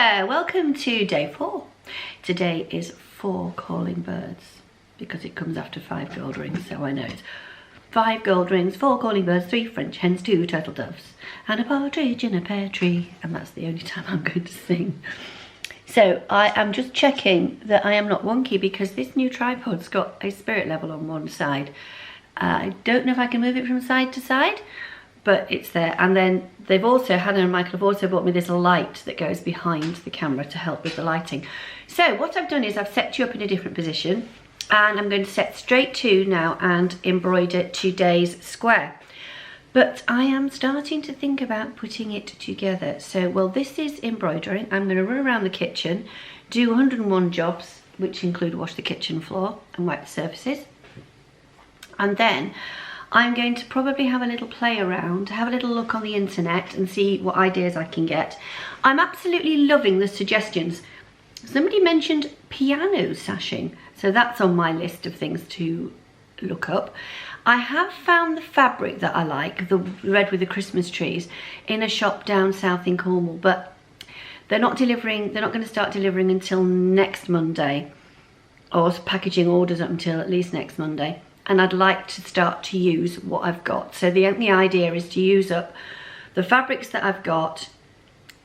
there, welcome to day 4. Today is 4 calling birds because it comes after 5 gold rings, so I know it's 5 gold rings, 4 calling birds, 3 French hens, 2 turtle doves, and a partridge in a pear tree. And that's the only time I'm going to sing. So I am just checking that I am not wonky because this new tripod's got a spirit level on one side. I don't know if I can move it from side to side, but it's there. And then they've also, Hannah and Michael have also bought me this light that goes behind the camera to help with the lighting. So what I've done is I've set you up in a different position, and I'm going to set straight to now and embroider today's square. But I am starting to think about putting it together. So, well, this is embroidering. I'm going to run around the kitchen, do 101 jobs, which include wash the kitchen floor and wipe the surfaces. And then I'm going to probably have a little play around, have a little look on the internet and see what ideas I can get. I'm absolutely loving the suggestions. Somebody mentioned piano sashing, so that's on my list of things to look up. I have found the fabric that I like, the red with the Christmas trees, in a shop down south in Cornwall, but they're not delivering, they're not going to start delivering until next Monday, or packaging orders up until at least next Monday. And I'd like to start to use what I've got. So the idea is to use up the fabrics that I've got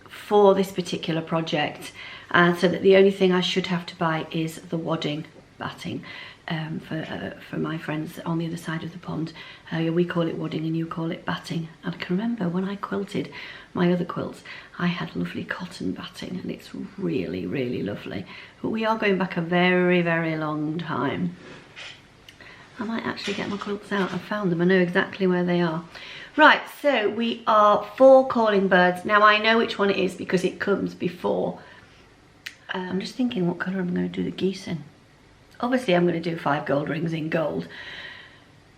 for this particular project, so that the only thing I should have to buy is the wadding batting for my friends on the other side of the pond. We call it wadding and you call it batting. And I can remember when I quilted my other quilts, I had lovely cotton batting, and it's really, really lovely. But we are going back a very, very long time. I might actually get my quilts out. I found them. I know exactly where they are. Right, so we are 4 calling birds. Now I know which one it is because it comes before. I'm just thinking what colour I'm going to do the geese in. Obviously I'm going to do 5 gold rings in gold.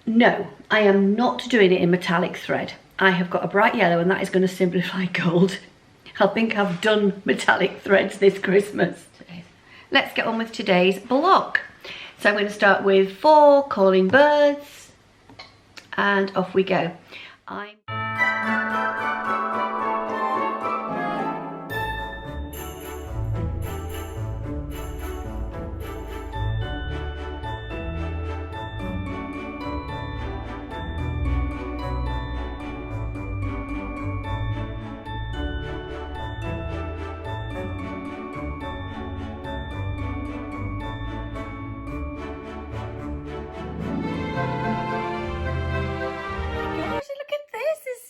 No, I am not doing it in metallic thread. I have got a bright yellow and that is going to simplify gold. I think I've done metallic threads this Christmas. Let's get on with today's block. So I'm going to start with 4 calling birds, and off we go.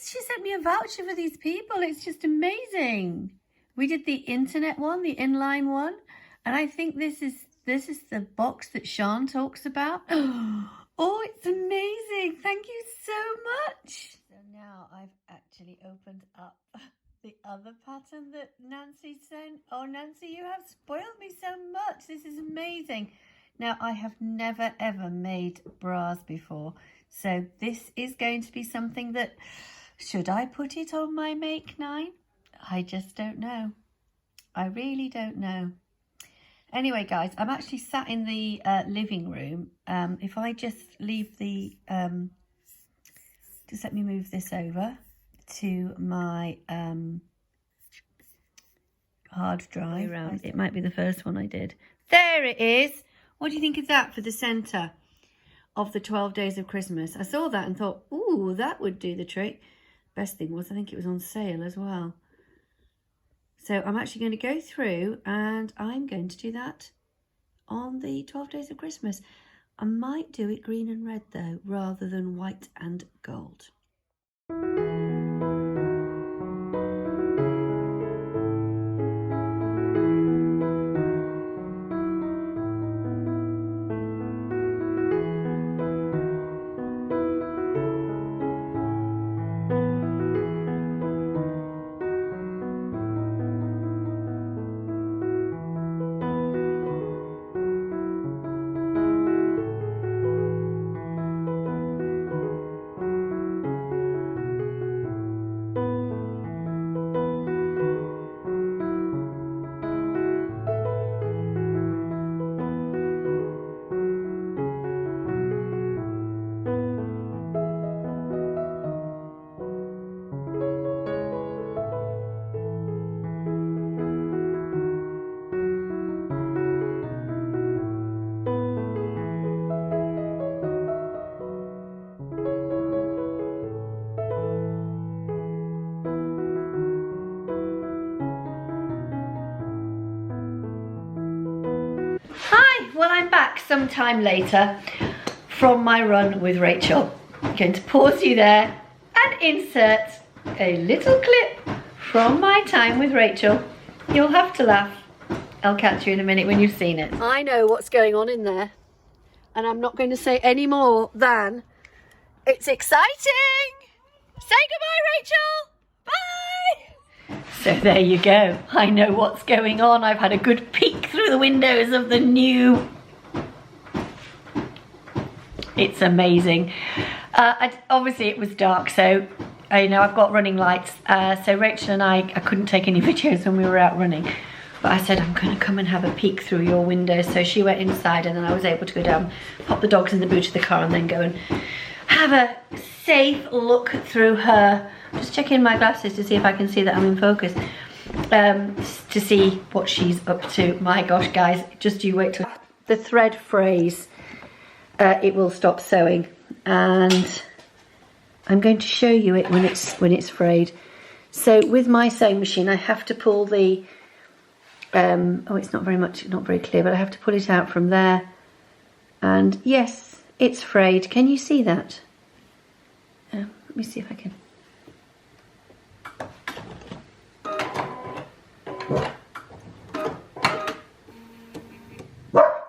She sent me a voucher for these people. It's just amazing. We did the internet one, the inline one, and I think this is the box that Sean talks about. Oh, it's amazing. Thank you so much. So now I've actually opened up the other pattern that Nancy sent. Oh, Nancy, you have spoiled me so much. This is amazing. Now, I have never ever made bras before, so this is going to be something that, should I put it on my Make 9? I just don't know. I really don't know. Anyway, guys, I'm actually sat in the living room. If I just leave the... just let me move this over to my hard drive. It might be the first one I did. There it is. What do you think of that for the centre of the 12 days of Christmas? I saw that and thought, ooh, that would do the trick. Best thing was, I think it was on sale as well. So I'm actually going to go through and I'm going to do that on the 12 days of Christmas. I might do it green and red though, rather than white and gold. I'm back sometime later from my run with Rachel. I'm going to pause you there and insert a little clip from my time with Rachel. You'll have to laugh. I'll catch you in a minute when you've seen it. I know what's going on in there, and I'm not going to say any more than it's exciting. Say goodbye, Rachel. Bye. So there you go. I know what's going on. I've had a good peek through the windows of the new. It's amazing. Obviously it was dark, so I've got running lights. So Rachel and I couldn't take any videos when we were out running. But I said, I'm going to come and have a peek through your window. So she went inside, and then I was able to go down, pop the dogs in the boot of the car, and then go and have a safe look through her. Just checking my glasses to see if I can see that I'm in focus. To see what she's up to. My gosh, guys, just you wait till the thread frays. It will stop sewing, and I'm going to show you it when it's frayed. So with my sewing machine, I have to pull the oh, it's not very clear, but I have to pull it out from there, and yes, it's frayed. Can you see that? Let me see if I can.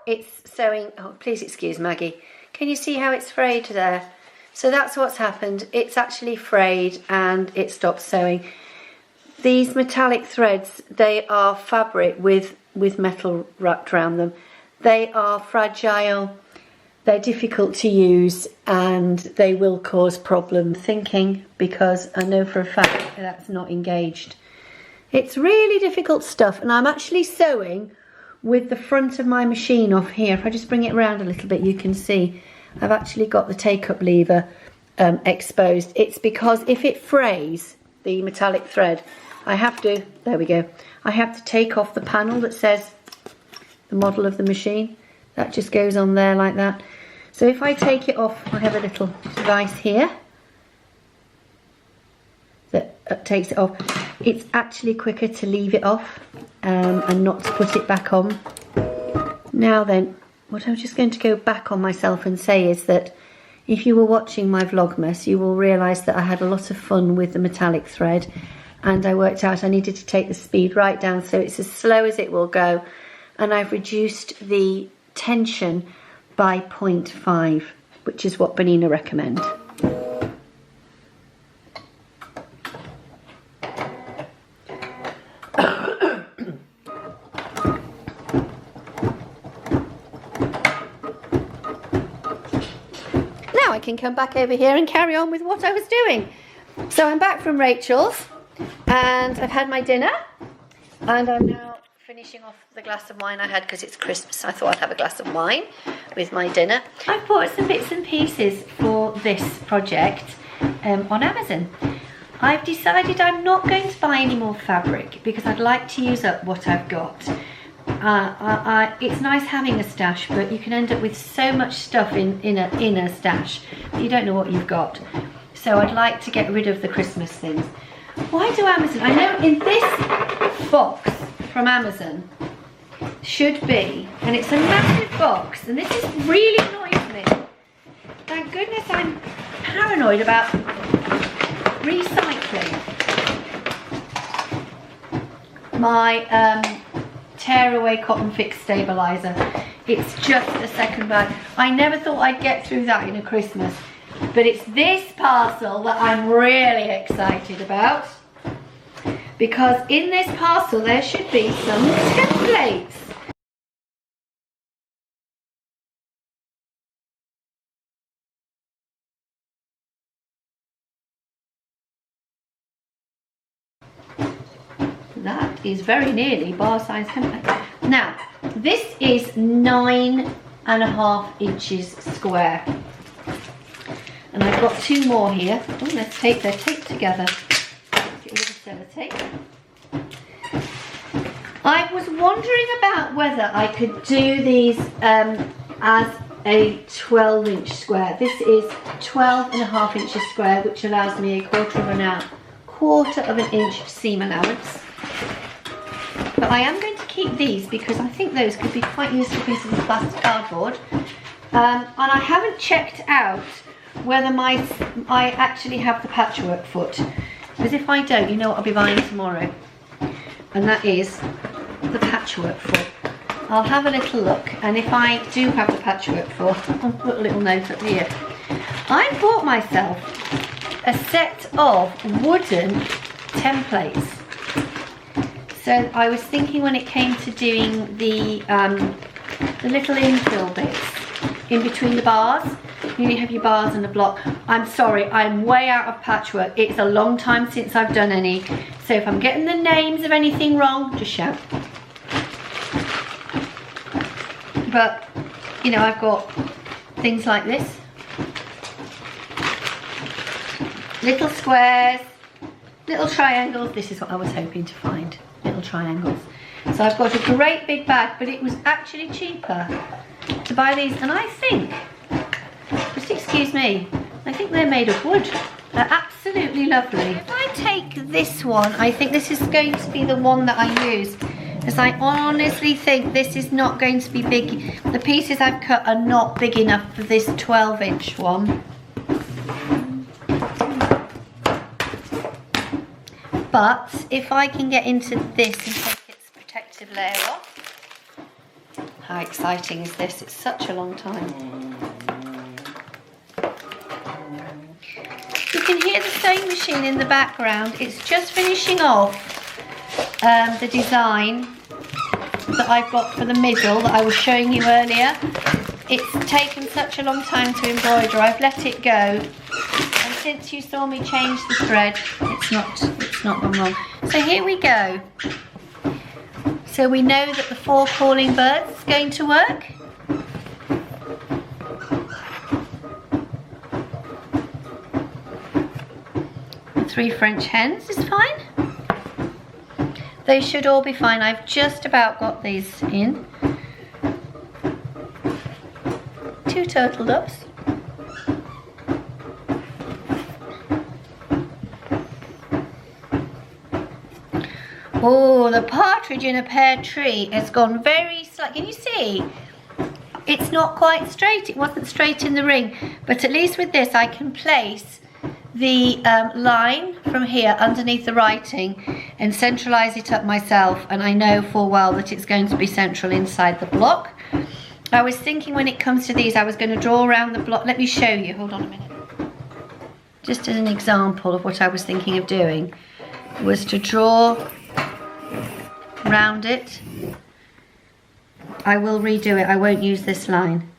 It's sewing. Oh, please excuse Maggie. Can you see how it's frayed there? So that's what's happened. It's actually frayed and it stopped sewing. These metallic threads, they are fabric with metal wrapped around them. They are fragile, they're difficult to use, and they will cause problem thinking, because I know for a fact that's not engaged. It's really difficult stuff, and I'm actually sewing with the front of my machine off here. If I just bring it around a little bit, you can see I've actually got the take-up lever exposed. It's because if it frays, the metallic thread, I have to, there we go, I have to take off the panel that says the model of the machine. That just goes on there like that. So if I take it off, I have a little device here that takes it off. It's actually quicker to leave it off and not to put it back on. Now then, what I'm just going to go back on myself and say is that if you were watching my Vlogmas, you will realise that I had a lot of fun with the metallic thread, and I worked out I needed to take the speed right down so it's as slow as it will go, and I've reduced the tension by 0.5, which is what Bonina recommend. Now I can come back over here and carry on with what I was doing. So I'm back from Rachel's, and I've had my dinner, and I'm now finishing off the glass of wine I had because it's Christmas. I thought I'd have a glass of wine with my dinner. I've bought some bits and pieces for this project on Amazon. I've decided I'm not going to buy any more fabric because I'd like to use up what I've got. It's nice having a stash, but you can end up with so much stuff in a stash that you don't know what you've got. So I'd like to get rid of the Christmas things. Why do Amazon? I know in this box from Amazon should be, and it's a massive box, and this is really annoys me. Thank goodness I'm paranoid about recycling. My tearaway cotton fix stabilizer. It's just a second bag. I never thought I'd get through that in a Christmas, but it's this parcel that I'm really excited about, because in this parcel there should be some templates. That is very nearly bar size template. Now, this is 9.5 inches square. And I've got two more here. Oh, let's tape, they're taped together. Get rid of the sellotape. I was wondering about whether I could do these as a 12-inch square. This is 12.5 inches square, which allows me a quarter of an inch seam allowance. But I am going to keep these because I think those could be quite useful pieces of plastic cardboard. And I haven't checked out whether I actually have the patchwork foot. Because if I don't, you know what I'll be buying tomorrow. And that is the patchwork foot. I'll have a little look, and if I do have the patchwork foot, I'll put a little note up here. I bought myself a set of wooden templates. So I was thinking when it came to doing the little infill bits in between the bars, you have your bars and a block. I'm sorry, I'm way out of patchwork. It's a long time since I've done any. So if I'm getting the names of anything wrong, just shout. But, you know, I've got things like this. Little squares, little triangles. This is what I was hoping to find, little triangles. So I've got a great big bag, but it was actually cheaper to buy these. And I think, just excuse me, I think they're made of wood. They're absolutely lovely. If I take this one, I think this is going to be the one that I use. Because I honestly think this is not going to be big. The pieces I've cut are not big enough for this 12-inch one. But if I can get into this and take its protective layer off. How exciting is this? It's such a long time. You can hear the sewing machine in the background. It's just finishing off the design that I've got for the middle that I was showing you earlier. It's taken such a long time to embroider. I've let it go, and since you saw me change the thread, it's not gone wrong. So here we go. So we know that the 4 calling birds is going to work. The 3 French hens is fine. They should all be fine. I've just about got these in. 2 turtle doves. Oh, the partridge in a pear tree has gone very slight. Can you see? It's not quite straight. It wasn't straight in the ring. But at least with this I can place the line from here underneath the writing and centralise it up myself, and I know full well that it's going to be central inside the block. I was thinking when it comes to these I was going to draw around the block. Let me show you, hold on a minute. Just as an example of what I was thinking of doing was to draw round it. I will redo it, I won't use this line.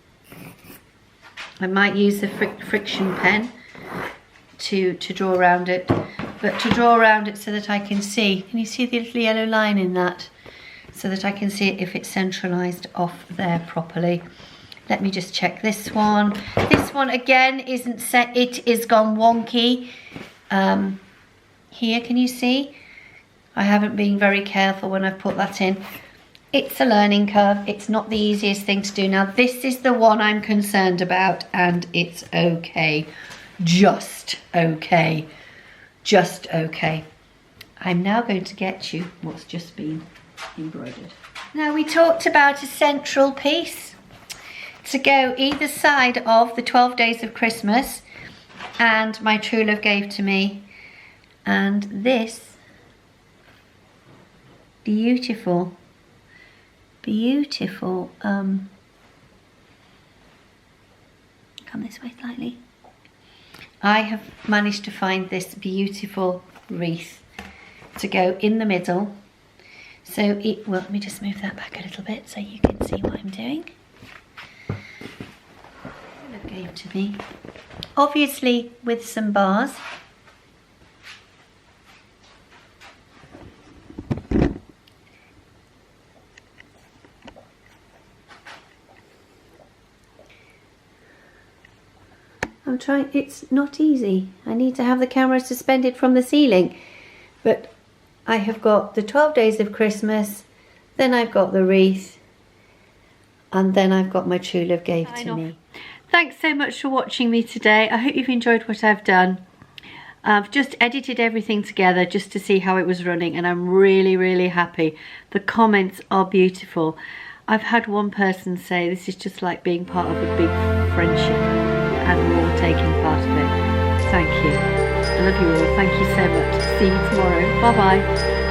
I might use the friction pen to draw around it, but to draw around it so that I can see. Can you see the little yellow line in that? So that I can see it if it's centralised off there properly. Let me just check this one. This one again isn't set, it is gone wonky. Here, can you see? I haven't been very careful when I've put that in. It's a learning curve. It's not the easiest thing to do. Now this is the one I'm concerned about, and it's okay. Just okay. Just okay. I'm now going to get you what's just been embroidered. Now we talked about a central piece to go either side of the 12 days of Christmas and my true love gave to me, and this beautiful come this way slightly. I have managed to find this beautiful wreath to go in the middle. So it, well, let me just move that back a little bit so you can see what I'm doing. It gave to me, obviously with some bars. I'm trying, it's not easy. I need to have the camera suspended from the ceiling. But I have got the 12 days of Christmas, then I've got the wreath, and then I've got my true love gave to me. Thanks so much for watching me today. I hope you've enjoyed what I've done. I've just edited everything together just to see how it was running, and I'm really, really happy. The comments are beautiful. I've had one person say this is just like being part of a big friendship and we're all taking part of it. Thank you. I love you all. Thank you so much. See you tomorrow. Bye bye.